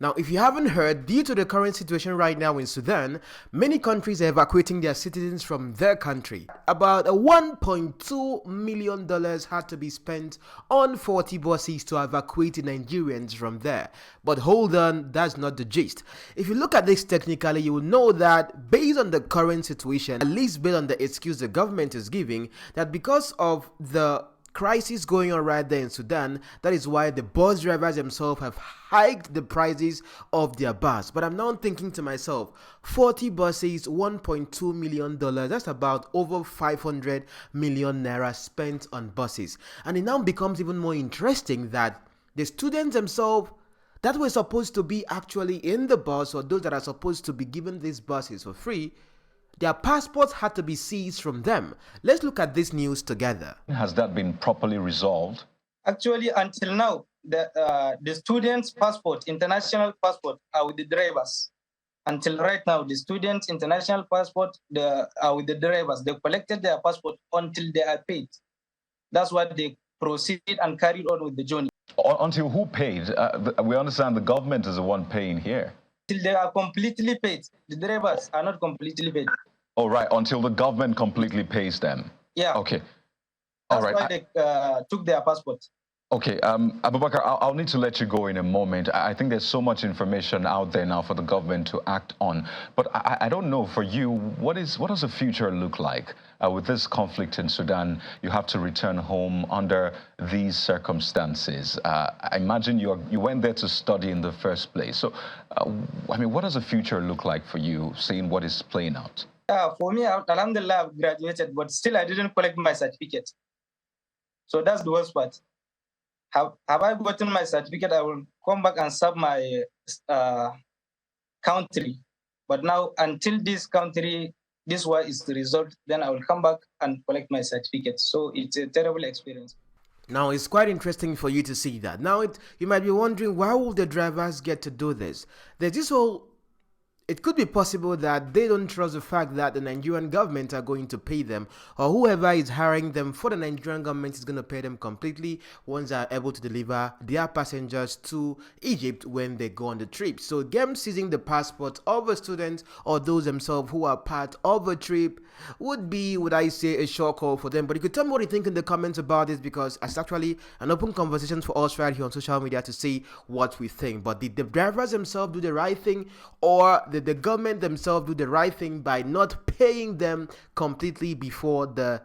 Now, if you haven't heard, due to the current situation right now in Sudan, many countries are evacuating their citizens from their country. About a $1.2 million had to be spent on 40 buses to evacuate the Nigerians from there. But hold on, that's not the gist. If you look at this technically, you will know that based on the current situation, at least based on the excuse the government is giving, that because of the crisis going on right there in Sudan, that is why the bus drivers themselves have hiked the prices of their bus. But I'm now thinking to myself, 40 buses, $1.2 million, that's about over 500 million naira spent on buses. And it now becomes even more interesting that the students themselves that were supposed to be actually in the bus, or those that are supposed to be given these buses for free, their passports had to be seized from them. Let's look at this news together. Has that been properly resolved? Actually, until now, the students' passport, international passport, are with the drivers. Until right now, the students' international passport are with the drivers. They collected their passport until they are paid. That's why they proceeded and carried on with the journey. Until who paid? We understand the government is the one paying here. Till they are completely paid. The drivers are not completely paid. Oh, right, until the government completely pays them. Yeah. Okay. That's why they took their passport. Okay, Abubakar, I'll need to let you go in a moment. I think there's so much information out there now for the government to act on. But I don't know, for you, what does the future look like? With this conflict in Sudan, you have to return home under these circumstances. I imagine you went there to study in the first place. So, I mean, what does the future look like for you, seeing what is playing out? For me, alhamdulillah, I've graduated, but still I didn't collect my certificate. So that's the worst part. Have I gotten my certificate, I will come back and serve my country. But now, until this war is resolved, then I will come back and collect my certificate. So it's a terrible experience. Now, it's quite interesting for you to see that. Now, you might be wondering, why will the drivers get to do this? There's this whole... It could be possible that they don't trust the fact that the Nigerian government are going to pay them, or whoever is hiring them for the Nigerian government is going to pay them completely once they are able to deliver their passengers to Egypt when they go on the trip. So them seizing the passport of a student or those themselves who are part of a trip would be, would I say, a short call for them. But you could tell me what you think in the comments about this, because it's actually an open conversation for us right here on social media to say what we think. But did the drivers themselves do the right thing, or the government themselves do the right thing by not paying them completely before the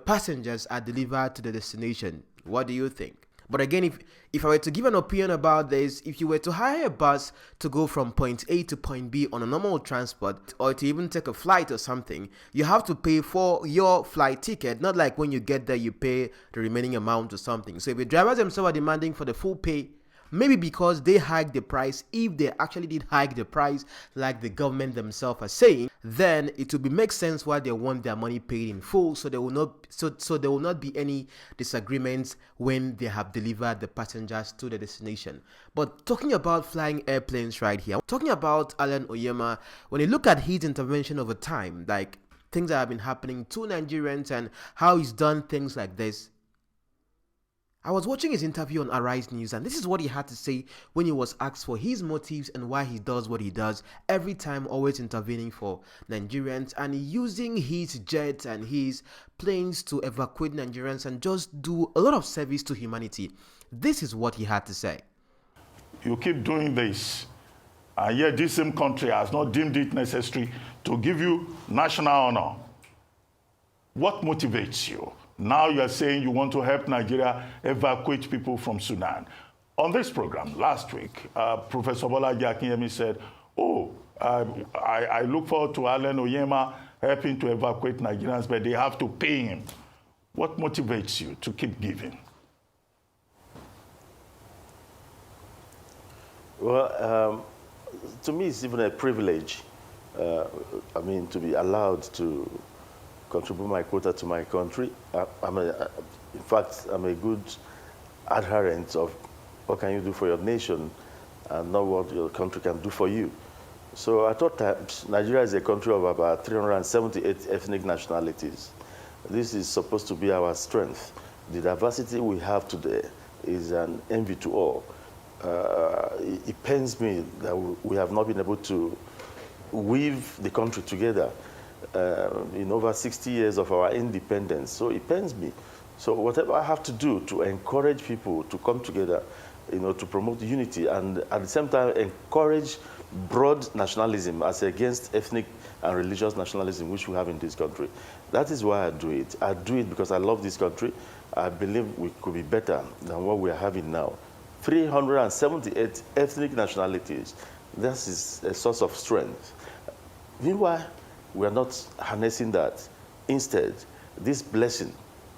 passengers are delivered to the destination? What do you think? But again, if I were to give an opinion about this, if you were to hire a bus to go from point A to point B on a normal transport, or to even take a flight or something, you have to pay for your flight ticket. Not like when you get there, you pay the remaining amount or something. So if the drivers themselves are demanding for the full pay, maybe because they hiked the price, if they actually did hike the price like the government themselves are saying, then it would make sense why they want their money paid in full, so there will not be any disagreements when they have delivered the passengers to the destination. But talking about flying airplanes right here, talking about Alan Oyema, when you look at his intervention over time, like things that have been happening to Nigerians and how he's done things like this, I was watching his interview on Arise News, and this is what he had to say when he was asked for his motives and why he does what he does every time, always intervening for Nigerians and using his jets and his planes to evacuate Nigerians and just do a lot of service to humanity. This is what he had to say. You keep doing this, and yet this same country has not deemed it necessary to give you national honor. What motivates you? Now you are saying you want to help Nigeria evacuate people from Sudan. On this program last week, Professor 𝚤𝚤 Akinyemi said, I look forward to Alan Oyema helping to evacuate Nigerians, but they have to pay him. What motivates you to keep giving? Well, to me, it's even a privilege. I mean, to be allowed to contribute my quota to my country. In fact, I'm a good adherent of what can you do for your nation and not what your country can do for you. So I thought that Nigeria is a country of about 378 ethnic nationalities. This is supposed to be our strength. The diversity we have today is an envy to all. it pains me that we have not been able to weave the country together in over 60 years of our independence. So it pains me. So whatever I have to do to encourage people to come together, to promote unity, and at the same time encourage broad nationalism as against ethnic and religious nationalism, which we have in this country. That is why I do it. I do it because I love this country. I believe we could be better than what we are having now. 378 ethnic nationalities. This is a source of strength. Meanwhile, we are not harnessing that. Instead, this blessing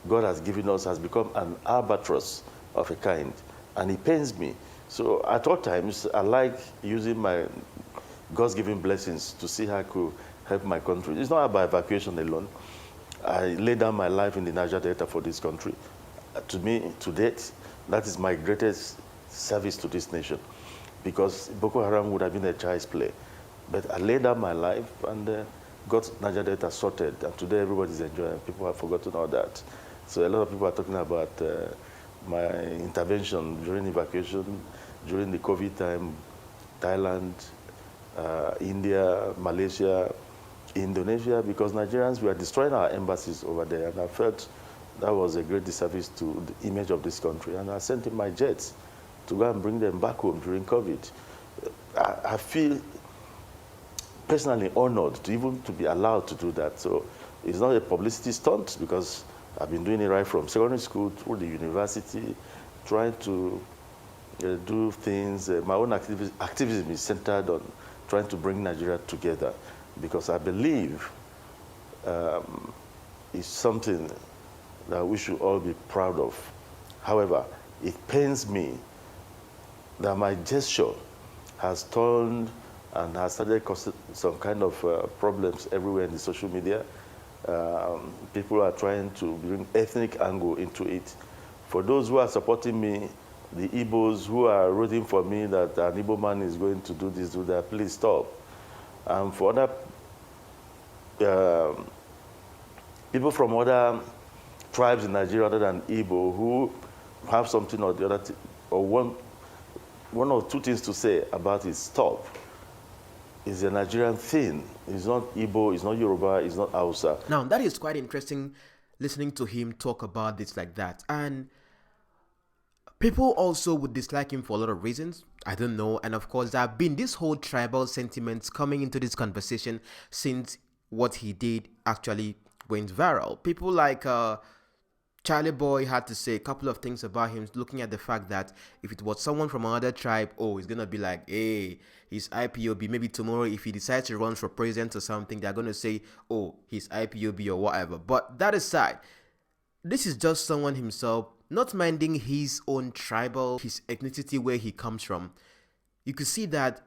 God has given us has become an albatross of a kind, and it pains me. So at all times, I like using my God's given blessings to see how I could help my country. It's not about evacuation alone. I laid down my life in the Niger Delta for this country. To me, to date, that is my greatest service to this nation, because Boko Haram would have been a child's play. But I laid down my life and got Niger Delta sorted, and today everybody's enjoying. People have forgotten all that. So a lot of people are talking about my intervention during evacuation, during the COVID time, Thailand, India, Malaysia, Indonesia, because Nigerians were destroying our embassies over there, and I felt that was a great disservice to the image of this country, and I sent in my jets to go and bring them back home during COVID. I feel personally honored to even to be allowed to do that. So it's not a publicity stunt, because I've been doing it right from secondary school through the university, trying to do things. My own activism is centered on trying to bring Nigeria together, because I believe it's something that we should all be proud of. However, it pains me that my gesture has turned and has started causing some kind of problems everywhere in the social media. People are trying to bring ethnic angle into it. For those who are supporting me, the Igbos who are rooting for me that an Igbo man is going to do this, do that, please stop. For other people from other tribes in Nigeria other than Igbo who have something or the other, or one or two things to say about it, stop. It's a Nigerian thing. It's not Igbo, it's not Yoruba, it's not Hausa. Now, that is quite interesting, listening to him talk about this like that. And people also would dislike him for a lot of reasons. I don't know. And of course, there have been this whole tribal sentiments coming into this conversation since what he did actually went viral. People like Charlie Boy had to say a couple of things about him, looking at the fact that if it was someone from another tribe, oh, it's going to be like, hey, he's IPOB. Maybe tomorrow, if he decides to run for president or something, they're going to say, oh, he's IPOB or whatever. But that aside, this is just someone himself, not minding his own tribal, his ethnicity, where he comes from. You could see that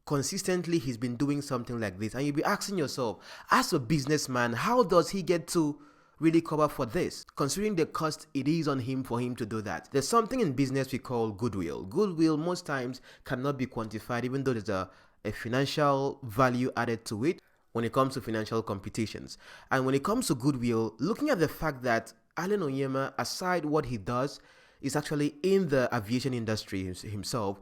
consistently he's been doing something like this. And you'll be asking yourself, as a businessman, how does he get to really cover for this, considering the cost it is on him for him to do that? There's something in business we call goodwill. Goodwill most times cannot be quantified, even though there's a financial value added to it when it comes to financial competitions. And when it comes to goodwill, looking at the fact that Allen Onyema, aside what he does, is actually in the aviation industry himself,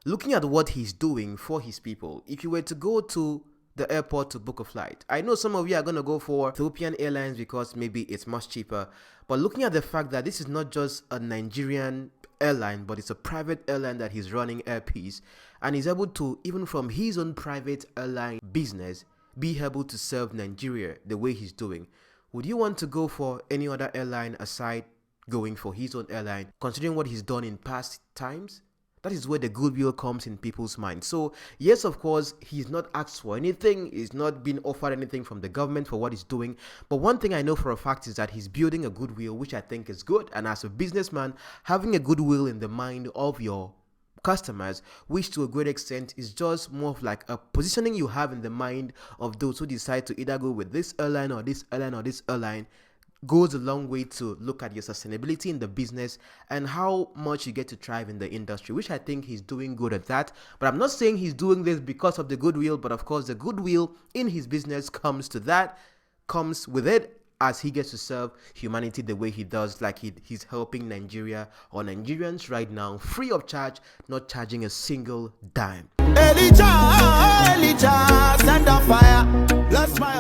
looking at what he's doing for his people, if you were to go to the airport to book a flight, I know some of you are going to go for Ethiopian Airlines because maybe it's much cheaper, but looking at the fact that this is not just a Nigerian airline, but it's a private airline that he's running, Air Peace, and he's able to, even from his own private airline business, be able to serve Nigeria the way he's doing. Would you want to go for any other airline aside going for his own airline, considering what he's done in past times? That is where the goodwill comes in people's minds. So, yes, of course, he's not asked for anything. He's not been offered anything from the government for what he's doing. But one thing I know for a fact is that he's building a goodwill, which I think is good. And as a businessman, having a goodwill in the mind of your customers, which to a great extent is just more of like a positioning you have in the mind of those who decide to either go with this airline or this airline or this airline, goes a long way to look at your sustainability in the business and how much you get to thrive in the industry, which I think he's doing good at that. But I'm not saying he's doing this because of the goodwill, but of course the goodwill in his business comes with it as he gets to serve humanity the way he does, like he's helping Nigeria or Nigerians right now, free of charge, not charging a single dime. Elijah, send a fire. Bless my